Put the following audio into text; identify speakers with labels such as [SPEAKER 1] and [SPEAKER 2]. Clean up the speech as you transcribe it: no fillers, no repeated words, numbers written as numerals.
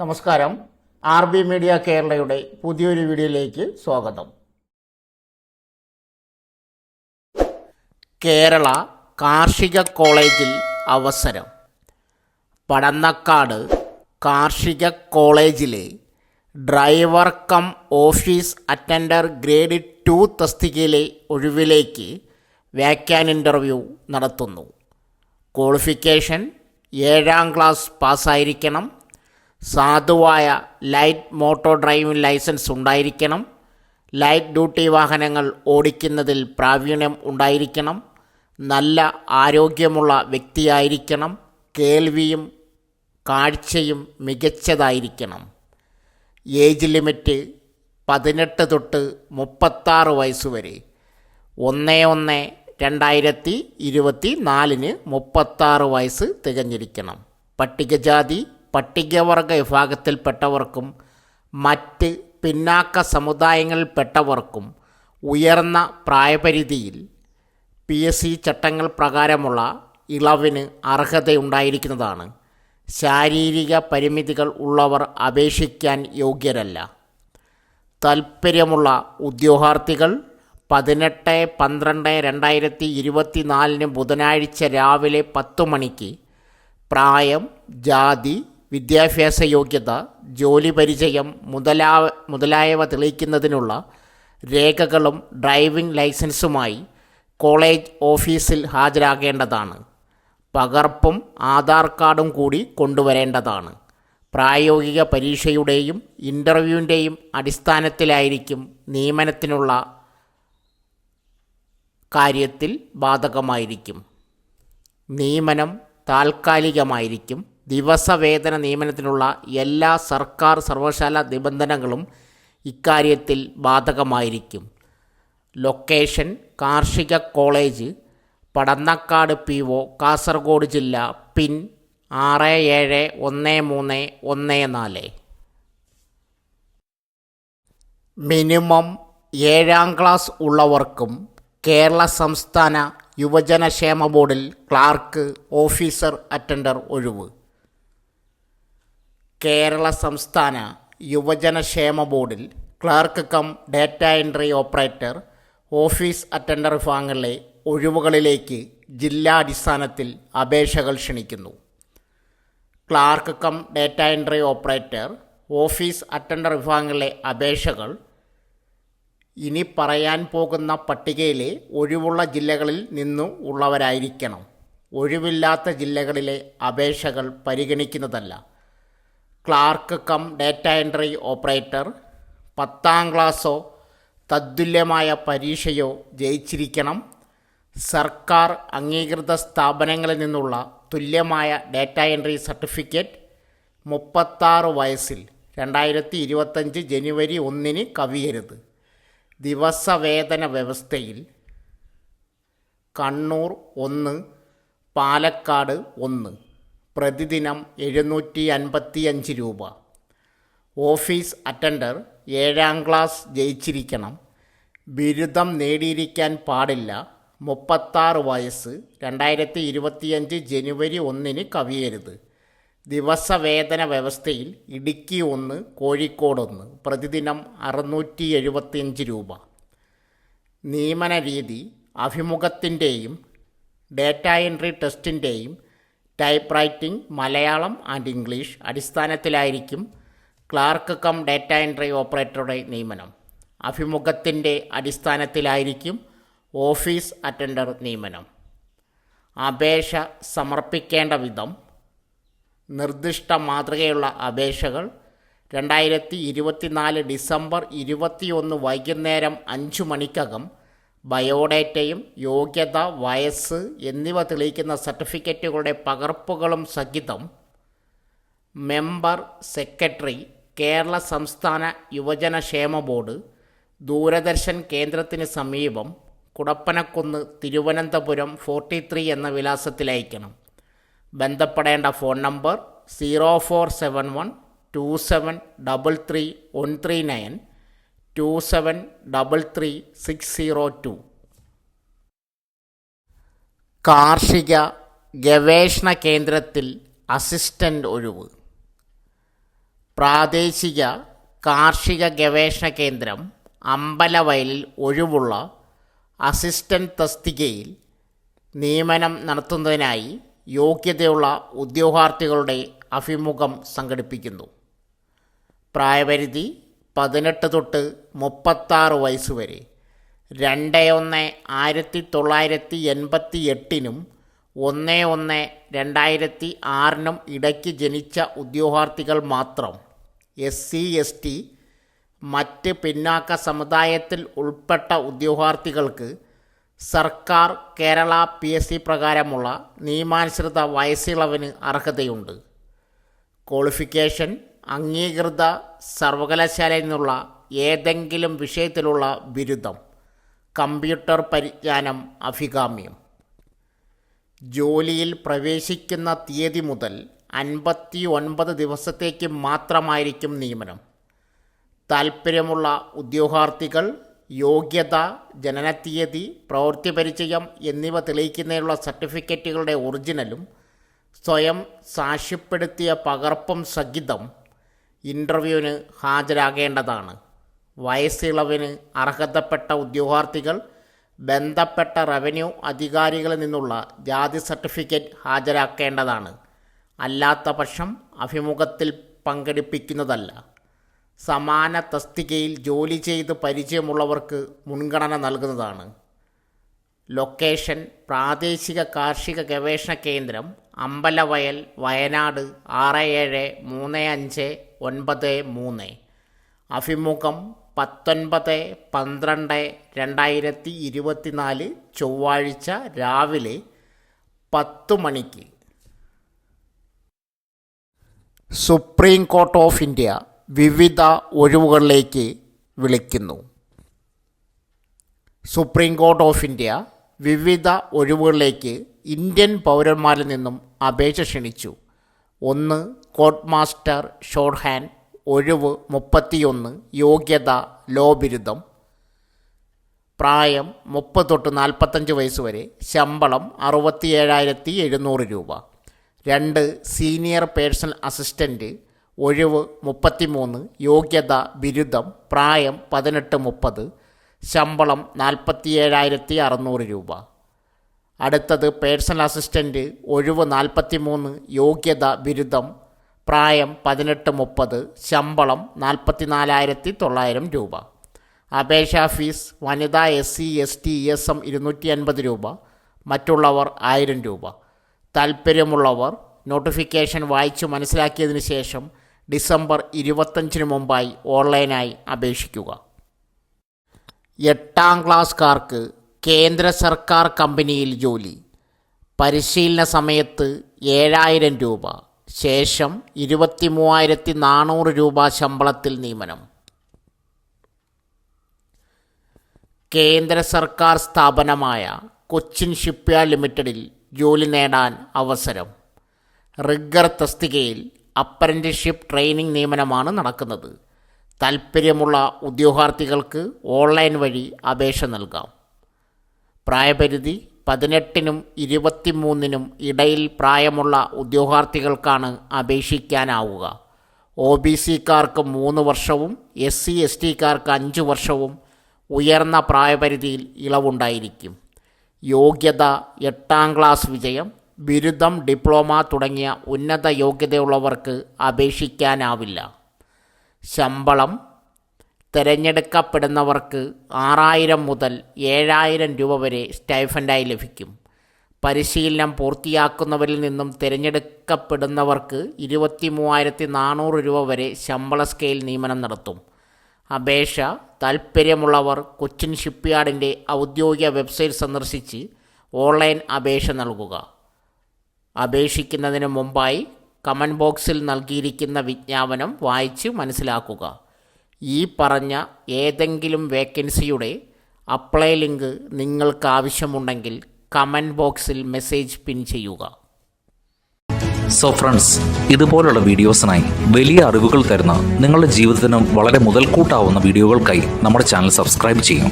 [SPEAKER 1] നമസ്കാരം. RB media കേരളയുടെ പുതിയൊരു വീഡിയോയിലേക്ക് സ്വാഗതം. കേരള കാർഷിക കോളേജിൽ അവസരം. പടന്നക്കാട് കാർഷിക കോളേജിലെ driver cum office attender grade 2 തസ്തികയിലെ ഒഴിവിലേക്ക് വാക്യാൻ ഇൻ്റർവ്യൂ നടത്തുന്നു. ക്വാളിഫിക്കേഷൻ 7ാം ക്ലാസ് പാസ്സായിരിക്കണം. സാധുവായ ലൈറ്റ് മോട്ടോർ ഡ്രൈവിംഗ് ലൈസൻസ് ഉണ്ടായിരിക്കണം. ലൈറ്റ് ഡ്യൂട്ടി വാഹനങ്ങൾ ഓടിക്കുന്നതിൽ പ്രാവീണ്യം ഉണ്ടായിരിക്കണം. നല്ല ആരോഗ്യമുള്ള വ്യക്തിയായിരിക്കണം. കേൾവിയും കാഴ്ചയും മികച്ചതായിരിക്കണം. ഏജ് ലിമിറ്റ് 18 തൊട്ട് 36 വയസ്സ് വരെ. 1/1/2024 36 വയസ്സ് തികഞ്ഞിരിക്കണം. പട്ടികജാതി പട്ടികവർഗ വിഭാഗത്തിൽപ്പെട്ടവർക്കും മറ്റ് പിന്നാക്ക സമുദായങ്ങളിൽപ്പെട്ടവർക്കും ഉയർന്ന പ്രായപരിധിയിൽ PSC ചട്ടങ്ങൾ പ്രകാരമുള്ള ഇളവിന് അർഹതയുണ്ടായിരിക്കുന്നതാണ്. ശാരീരിക പരിമിതികൾ ഉള്ളവർ അപേക്ഷിക്കാൻ യോഗ്യരല്ല. താൽപ്പര്യമുള്ള ഉദ്യോഗാർത്ഥികൾ 18/12/2024 ബുധനാഴ്ച രാവിലെ 10 മണിക്ക് പ്രായം, ജാതി, വിദ്യാഭ്യാസ യോഗ്യത, ജോലി പരിചയം മുതലായവ തെളിയിക്കുന്നതിനുള്ള രേഖകളും ഡ്രൈവിംഗ് ലൈസൻസുമായി കോളേജ് ഓഫീസിൽ ഹാജരാകേണ്ടതാണ്. പകർപ്പും ആധാർ കാർഡും കൂടി കൊണ്ടുവരേണ്ടതാണ്. പ്രായോഗിക പരീക്ഷയുടെയും ഇൻ്റർവ്യൂവിൻ്റെയും അടിസ്ഥാനത്തിലായിരിക്കും നിയമനത്തിനുള്ള കാര്യത്തിൽ ബാധകമായിരിക്കും. നിയമനം താൽക്കാലികമായിരിക്കും. ദിവസവേതന നിയമനത്തിനുള്ള എല്ലാ സർക്കാർ സർവകലാശാല നിബന്ധനകളും ഇക്കാര്യത്തിൽ ബാധകമായിരിക്കും. ലൊക്കേഷൻ കാർഷിക കോളേജ്, പടന്നക്കാട് PO, കാസർഗോഡ് ജില്ല. പിൻ 671314. മിനിമം 7ാം ക്ലാസ് ഉള്ളവർക്കും കേരള സംസ്ഥാന യുവജനക്ഷേമ ബോർഡിൽ ക്ലാർക്ക് ഓഫീസർ അറ്റൻഡർ ഒഴിവ്. കേരള സംസ്ഥാന യുവജനക്ഷേമ ബോർഡിൽ clerk cum data entry operator office attender വിഭാഗങ്ങളിലെ ഒഴിവുകളിലേക്ക് ജില്ലാടിസ്ഥാനത്തിൽ അപേക്ഷകൾ ക്ഷണിക്കുന്നു. Clerk cum data entry operator office attender വിഭാഗങ്ങളിലെ അപേക്ഷകൾ ഇനി പറയാൻ പോകുന്ന പട്ടികയിലെ ഒഴിവുള്ള ജില്ലകളിൽ നിന്നു ഉള്ളവരായിരിക്കണം. ഒഴിവില്ലാത്ത ജില്ലകളിലെ അപേക്ഷകൾ പരിഗണിക്കുന്നതല്ല. Clerk cum data entry operator 10ാം ക്ലാസ്സോ തത്തുല്യമായ പരീക്ഷയോ ജയിച്ചിരിക്കണം. സർക്കാർ അംഗീകൃത സ്ഥാപനങ്ങളിൽ നിന്നുള്ള തുല്യമായ ഡാറ്റ എൻട്രി സർട്ടിഫിക്കറ്റ് 36 വയസ്സിൽ 2025 ജനുവരി 1 കവിയരുത്. ദിവസവേതന വ്യവസ്ഥയിൽ കണ്ണൂർ 1, പാലക്കാട് 1. പ്രതിദിനം 755 രൂപ. ഓഫീസ് അറ്റൻഡർ 7ാം ക്ലാസ് ജയിച്ചിരിക്കണം. ബിരുദം നേടിയിരിക്കാൻ പാടില്ല. 36 വയസ്സ് 2025 ജനുവരി 1 കവിയരുത്. ദിവസവേതന വ്യവസ്ഥയിൽ ഇടുക്കി 1, കോഴിക്കോട് 1. പ്രതിദിനം 675 രൂപ. നിയമന രീതി അഭിമുഖത്തിൻ്റെയും ഡാറ്റ എൻട്രി ടെസ്റ്റിൻ്റെയും typewriting Malayalam and English അടിസ്ഥാനത്തിലായിരിക്കും ക്ലാർക്ക് കം ഡാറ്റ എൻട്രി ഓപ്പറേറ്ററുടെ നിയമനം. അഭിമുഖത്തിൻ്റെ അടിസ്ഥാനത്തിലായിരിക്കും ഓഫീസ് അറ്റൻഡർ നിയമനം. അപേക്ഷ സമർപ്പിക്കേണ്ട വിധം: നിർദ്ദിഷ്ട മാതൃകയുള്ള അപേക്ഷകൾ 2024 ഡിസംബർ 21 വൈകുന്നേരം 5 മണിക്കകം ബയോഡേറ്റയും യോഗ്യത, വയസ്സ് എന്നിവ തെളിയിക്കുന്ന സർട്ടിഫിക്കറ്റുകളുടെ പകർപ്പുകളും സഹിതം മെമ്പർ സെക്രട്ടറി, കേരള സംസ്ഥാന യുവജനക്ഷേമ ബോർഡ്, ദൂരദർശൻ കേന്ദ്രത്തിന് സമീപം, കുടപ്പനക്കുന്ന്, തിരുവനന്തപുരം 43 എന്ന വിലാസത്തിലയക്കണം. ബന്ധപ്പെടേണ്ട ഫോൺ നമ്പർ 0471 2733 139 2733 602. കാർഷിക ഗവേഷണ കേന്ദ്രത്തിൽ അസിസ്റ്റൻ്റ് ഒഴിവ്. പ്രാദേശിക കാർഷിക ഗവേഷണ കേന്ദ്രം അമ്പലവയലിൽ ഒഴിവുള്ള അസിസ്റ്റന്റ് തസ്തികയിൽ നിയമനം നടത്തുന്നതിനായി യോഗ്യതയുള്ള ഉദ്യോഗാർത്ഥികളുടെ അഭിമുഖം സംഘടിപ്പിക്കുന്നു. പ്രായപരിധി 18 തൊട്ട് 36 വയസ്സ് വരെ. 2/1/1988 1/1/2006 ഇടയ്ക്ക് ജനിച്ച ഉദ്യോഗാർത്ഥികൾ മാത്രം. SC/ST മറ്റ് പിന്നാക്ക സമുദായത്തിൽ ഉൾപ്പെട്ട ഉദ്യോഗാർത്ഥികൾക്ക് സർക്കാർ കേരള PSC പ്രകാരമുള്ള നിയമാനുസൃത വയസ്സിളവിന് അർഹതയുണ്ട്. ക്വാളിഫിക്കേഷൻ അംഗീകൃത സർവകലാശാലയിൽ നിന്നുള്ള ഏതെങ്കിലും വിഷയത്തിലുള്ള ബിരുദം, കമ്പ്യൂട്ടർ പരിജ്ഞാനം അഭികാമ്യം. ജോലിയിൽ പ്രവേശിക്കുന്ന തീയതി മുതൽ 59 ദിവസത്തേക്ക് മാത്രമായിരിക്കും നിയമനം. താൽപ്പര്യമുള്ള ഉദ്യോഗാർത്ഥികൾ യോഗ്യത, ജനനത്തീയതി, പ്രവൃത്തി പരിചയം എന്നിവ തെളിയിക്കുന്നതിനുള്ള സർട്ടിഫിക്കറ്റുകളുടെ ഒറിജിനലും സ്വയം സാക്ഷ്യപ്പെടുത്തിയ പകർപ്പും സഹിതം ഇൻ്റർവ്യൂവിന് ഹാജരാകേണ്ടതാണ്. വയസ്സിളവിന് അർഹതപ്പെട്ട ഉദ്യോഗാർത്ഥികൾ ബന്ധപ്പെട്ട റവന്യൂ അധികാരികളിൽ നിന്നുള്ള ജാതി സർട്ടിഫിക്കറ്റ് ഹാജരാക്കേണ്ടതാണ്. അല്ലാത്ത പക്ഷം അഭിമുഖത്തിൽ പങ്കെടുപ്പിക്കുന്നതല്ല. സമാന തസ്തികയിൽ ജോലി ചെയ്ത് പരിചയമുള്ളവർക്ക് മുൻഗണന നൽകുന്നതാണ്. ലൊക്കേഷൻ പ്രാദേശിക കാർഷിക ഗവേഷണ കേന്ദ്രം അമ്പലവയൽ, വയനാട് 673593. അഭിമുഖം 19/12/2024 ചൊവ്വാഴ്ച രാവിലെ 10 മണിക്ക്. സുപ്രീം കോർട്ട് ഓഫ് ഇന്ത്യ വിവിധ ഒഴിവുകളിലേക്ക് വിളിക്കുന്നു. സുപ്രീം കോർട്ട് ഓഫ് ഇന്ത്യ വിവിധ ഒഴിവുകളിലേക്ക് ഇന്ത്യൻ പൗരന്മാരിൽ നിന്നും അപേക്ഷ ക്ഷണിച്ചു. 1. കോർട്ട് മാസ്റ്റർ ഷോർട്ട് ഹാൻഡ്, ഒഴിവ് 31, യോഗ്യത ലോ ബിരുദം, പ്രായം 30 തൊട്ട് 45 വയസ്സ് വരെ, ശമ്പളം 67,700 രൂപ. 2. സീനിയർ പേഴ്സണൽ അസിസ്റ്റൻറ്റ്, ഒഴിവ് 33, യോഗ്യത ബിരുദം, പ്രായം 18-30, ശമ്പളം 47,600 രൂപ. അടുത്തത് പേഴ്സണൽ അസിസ്റ്റൻറ്റ്, ഒഴിവ് 43, യോഗ്യത ബിരുദം, പ്രായം 18-30, ശമ്പളം 44,900 രൂപ. അപേക്ഷാ ഫീസ് വനിതാ SC/ST ESM 250 രൂപ, മറ്റുള്ളവർ 1000 രൂപ. താൽപ്പര്യമുള്ളവർ നോട്ടിഫിക്കേഷൻ വായിച്ചു മനസ്സിലാക്കിയതിന് ശേഷം ഡിസംബർ 25 മുമ്പായി ഓൺലൈനായി അപേക്ഷിക്കുക. 8ാം ക്ലാസ്സുകാർക്ക് കേന്ദ്ര സർക്കാർ കമ്പനിയിൽ ജോലി. പരിശീലന സമയത്ത് 7,000 രൂപ, ശേഷം 23,400 രൂപ ശമ്പളത്തിൽ നിയമനം. കേന്ദ്ര സർക്കാർ സ്ഥാപനമായ കൊച്ചിൻ ഷിപ്പ്യാർഡ് ലിമിറ്റഡിൽ ജോലി നേടാൻ അവസരം. റിഗ്ഗർ തസ്തികയിൽ അപ്രന്റീസ്ഷിപ്പ് ട്രെയിനിങ് നിയമനമാണ് നടക്കുന്നത്. താൽപ്പര്യമുള്ള ഉദ്യോഗാർത്ഥികൾക്ക് ഓൺലൈൻ വഴി അപേക്ഷ നൽകാം. പ്രായപരിധി 18നും 23നും ഇടയിൽ പ്രായമുള്ള ഉദ്യോഗാർത്ഥികൾക്കാണ് അപേക്ഷിക്കാനാവുക. OBC-ക്കാർക്ക് 3 വർഷവും SC/ST-ക്കാർക്ക് 5 വർഷവും ഉയർന്ന പ്രായപരിധിയിൽ ഇളവുണ്ടായിരിക്കും. യോഗ്യത 8ാം ക്ലാസ് വിജയം, ബിരുദം, ഡിപ്ലോമ തുടങ്ങിയ ഉന്നത യോഗ്യതയുള്ളവർക്ക് അപേക്ഷിക്കാനാവില്ല. ശമ്പളം തിരഞ്ഞെടുക്കപ്പെടുന്നവർക്ക് 6,000 മുതൽ 7,000 രൂപ വരെ സ്റ്റൈഫൻഡായി ലഭിക്കും. പരിശീലനം പൂർത്തിയാക്കുന്നവരിൽ നിന്നും തിരഞ്ഞെടുക്കപ്പെടുന്നവർക്ക് 23,400 രൂപ വരെ ശമ്പള സ്കെയിൽ നിയമനം നടത്തും. അപേക്ഷ താൽപ്പര്യമുള്ളവർ കൊച്ചിൻ ഷിപ്പ്യാർഡിൻ്റെ ഔദ്യോഗിക വെബ്സൈറ്റ് സന്ദർശിച്ച് ഓൺലൈൻ അപേക്ഷ നൽകുക. അപേക്ഷിക്കുന്നതിന് മുമ്പായി കമൻറ്റ് ബോക്സിൽ നൽകിയിരിക്കുന്ന വിജ്ഞാപനം വായിച്ച് മനസ്സിലാക്കുക. ഈ പറഞ്ഞ ഏതെങ്കിലും വേക്കൻസിയുടെ അപ്ലൈ ലിങ്ക് നിങ്ങൾക്ക് ആവശ്യമുണ്ടെങ്കിൽ കമൻറ്റ് ബോക്സിൽ മെസ്സേജ് പിൻ ചെയ്യുക.
[SPEAKER 2] സോ ഫ്രണ്ട്സ്, ഇതുപോലുള്ള വീഡിയോസിനായി വലിയ അറിവുകൾ തരുന്ന നിങ്ങളുടെ ജീവിതത്തിന് വളരെ മുതൽക്കൂട്ടാവുന്ന വീഡിയോകൾക്കായി നമ്മുടെ ചാനൽ സബ്സ്ക്രൈബ് ചെയ്യും.